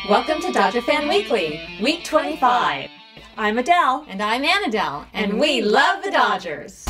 Welcome to Dodger Fan Weekly, week 25. I'm Adele. And I'm Adele, and we love the Dodgers.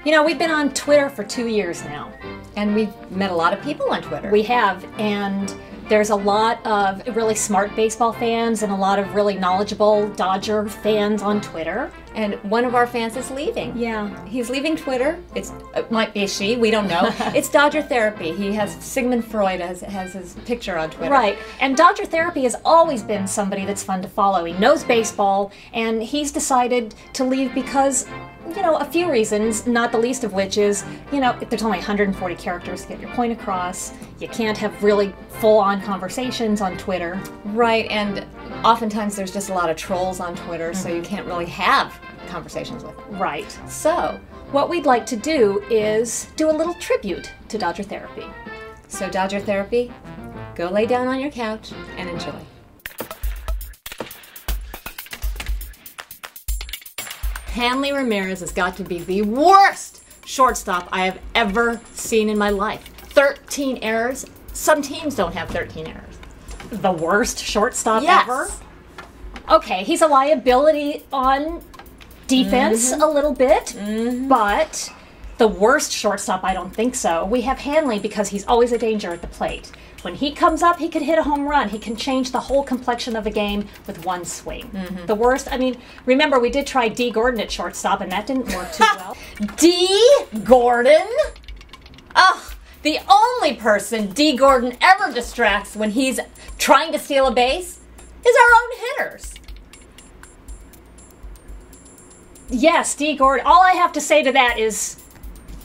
You know, we've been on Twitter for 2 years now. And we've met a lot of people on Twitter. We have, and there's a lot of really smart baseball fans and a lot of really knowledgeable Dodger fans on Twitter. And one of our fans is leaving. Yeah. He's leaving Twitter. It might be a she, we don't know. It's Dodger Therapy. He has Sigmund Freud has his picture on Twitter. Right. And Dodger Therapy has always been somebody that's fun to follow. He knows baseball, and he's decided to leave because, you know, a few reasons, not the least of which is, you know, there's only 140 characters to get your point across. You can't have really full-on conversations on Twitter. Right, and oftentimes there's just a lot of trolls on Twitter, so you can't really have conversations with them. Right. So, what we'd like to do is do a little tribute to Dodger Therapy. So Dodger Therapy, go lay down on your couch and enjoy. Hanley Ramirez has got to be the worst shortstop I have ever seen in my life. 13 errors. Some teams don't have 13 errors. The worst shortstop Yes. ever? Okay, he's a liability on defense a little bit, but the worst shortstop, I don't think so. We have Hanley because he's always a danger at the plate. When he comes up, he could hit a home run. He can change the whole complexion of a game with one swing. The worst, I mean, remember we did try D. Gordon at shortstop and that didn't work too well. D. Gordon? Ugh, the only person D. Gordon ever distracts when he's trying to steal a base is our own hitters. Yes, D. Gordon. All I have to say to that is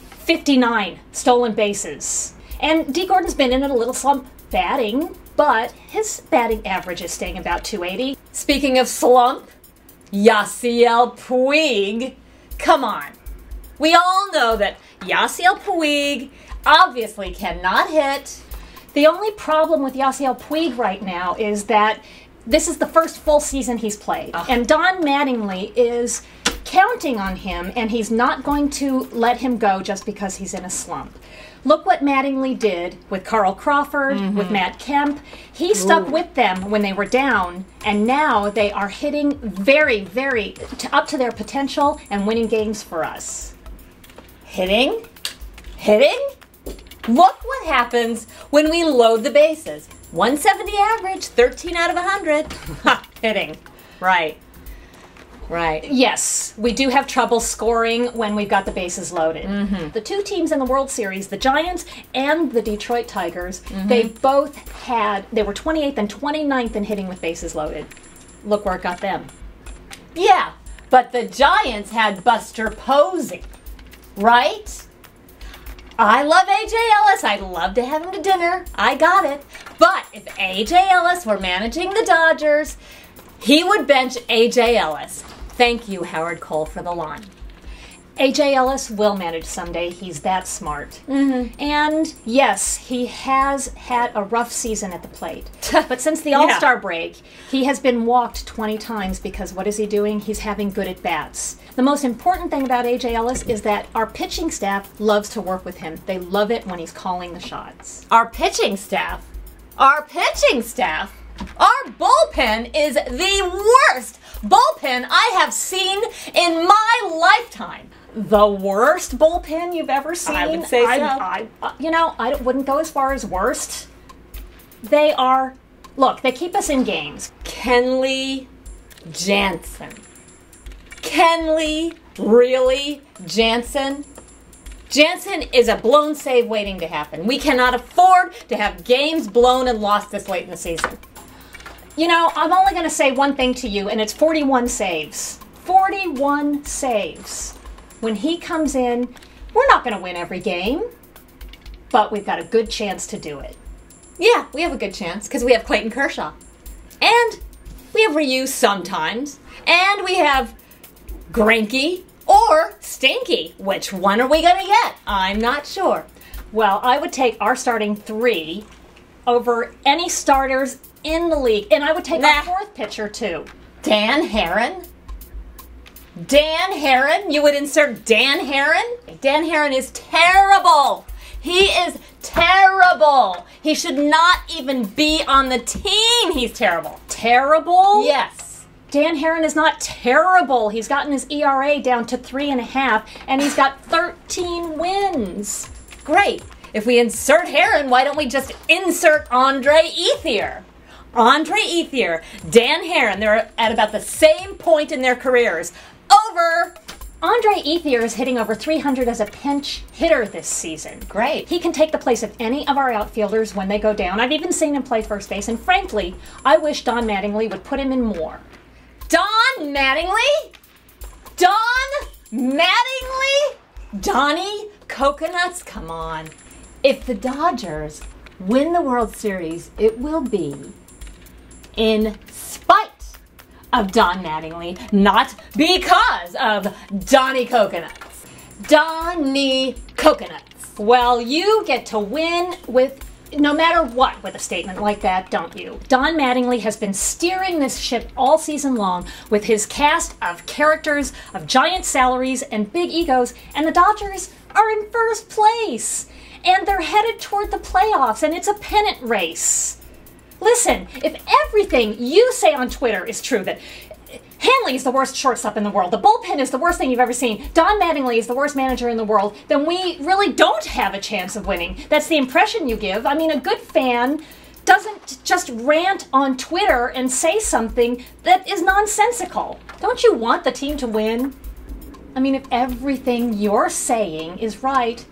59 stolen bases. And D. Gordon's been in a little slump batting, but his batting average is staying about 280. Speaking of slump, Yasiel Puig. Come on. We all know that Yasiel Puig obviously cannot hit. The only problem with Yasiel Puig right now is that this is the first full season he's played. And Don Mattingly is counting on him, and he's not going to let him go just because he's in a slump. Look what Mattingly did with Carl Crawford, with Matt Kemp. He stuck with them when they were down, and now they are hitting very, very up to their potential and winning games for us. Hitting? Hitting? Look what happens when we load the bases. 170 average, 13 out of 100. Ha, hitting. Right. Right. Yes, we do have trouble scoring when we've got the bases loaded. The two teams in the World Series, the Giants and the Detroit Tigers, they both they were 28th and 29th in hitting with bases loaded. Look where it got them. Yeah, but the Giants had Buster Posey, right? I love A.J. Ellis. I'd love to have him to dinner. I got it. But if A.J. Ellis were managing the Dodgers, he would bench A.J. Ellis. Thank you, Howard Cole, for the lawn. A.J. Ellis will manage someday. He's that smart. And yes, he has had a rough season at the plate. But since the All-Star break, he has been walked 20 times because what is he doing? He's having good at-bats. The most important thing about A.J. Ellis is that our pitching staff loves to work with him. They love it when he's calling the shots. Our pitching staff? Our pitching staff? Our bullpen is the worst bullpen I have seen in my lifetime. The worst bullpen you've ever seen? I would say so. You know, I wouldn't go as far as worst. They are, look, they keep us in games. Kenley Jansen. Kenley, really? Jansen? Jansen is a blown save waiting to happen. We cannot afford to have games blown and lost this late in the season. You know, I'm only going to say one thing to you, and it's 41 saves. 41 saves. When he comes in, we're not going to win every game, but we've got a good chance to do it. Yeah, we have a good chance, because we have Clayton Kershaw. And we have Ryu sometimes. And we have Greinke or Stinky. Which one are we going to get? I'm not sure. Well, I would take our starting three over any starters in the league. And I would take our fourth pitcher, too. Dan Herron? Dan Herron? You would insert Dan Herron? Dan Herron is terrible. He is terrible. terrible. He should not even be on the team. He's terrible. Terrible? Yes. Dan Herron is not terrible. He's gotten his ERA down to 3.5, and he's got 13 wins. Great. If we insert Herron, why don't we just insert Andre Ethier? Andre Ethier, Dan Herron, they're at about the same point in their careers. Over. Andre Ethier is hitting over 300 as a pinch hitter this season. Great. He can take the place of any of our outfielders when they go down. I've even seen him play first base, and frankly, I wish Don Mattingly would put him in more. Don Mattingly? Don Mattingly? Donnie Coconuts? Come on. If the Dodgers win the World Series, it will be in spite of Don Mattingly, not because of Donnie Coconuts. Donnie Coconuts. Well, you get to win with no matter what with a statement like that, don't you? Don Mattingly has been steering this ship all season long with his cast of characters, of giant salaries, and big egos, and the Dodgers are in first place. And they're headed toward the playoffs, and it's a pennant race. Listen, if everything you say on Twitter is true, that Hanley is the worst shortstop in the world, the bullpen is the worst thing you've ever seen, Don Mattingly is the worst manager in the world, then we really don't have a chance of winning. That's the impression you give. I mean, a good fan doesn't just rant on Twitter and say something that is nonsensical. Don't you want the team to win? I mean, if everything you're saying is right,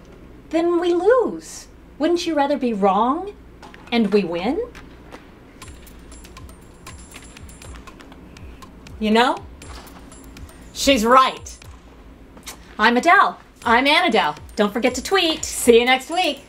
then we lose. Wouldn't you rather be wrong and we win? You know, she's right. I'm Adele. I'm Annadelle. Don't forget to tweet. See you next week.